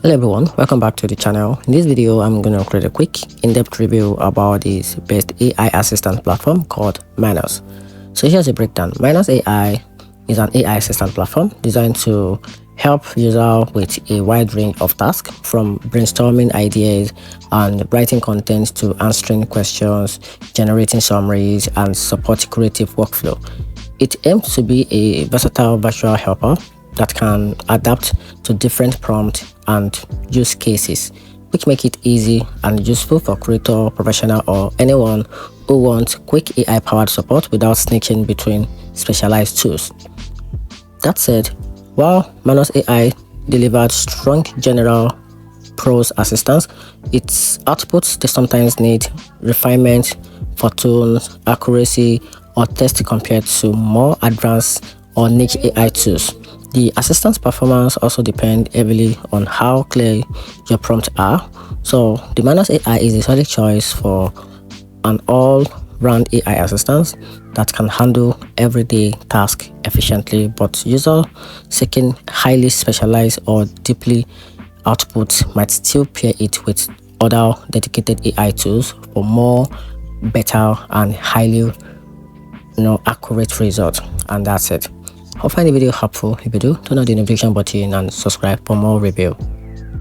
Hello everyone, welcome back to the channel. In this video, I'm going to create a quick in-depth review about this best AI assistant platform called Manus. So here's a breakdown. Manus AI is an AI assistant platform designed to help users with a wide range of tasks, from brainstorming ideas and writing content to answering questions, generating summaries, and support creative workflow. It aims to be a versatile virtual helper that can adapt to different prompts and use cases, which make it easy and useful for creator, professional, or anyone who wants quick AI-powered support without sneaking between specialized tools. That said, while Manus AI delivered strong general prose assistance, its outputs they sometimes need refinement for tone, accuracy, or text compared to more advanced or niche AI tools. The assistant's performance also depends heavily on how clear your prompts are. So the Manus AI is a solid choice for an all-round AI assistant that can handle everyday tasks efficiently, but users seeking highly specialized or deeply output might still pair it with other dedicated AI tools for more better and highly accurate results. And that's it. Hope you find the video helpful. If you do, turn on the notification button and subscribe for more review.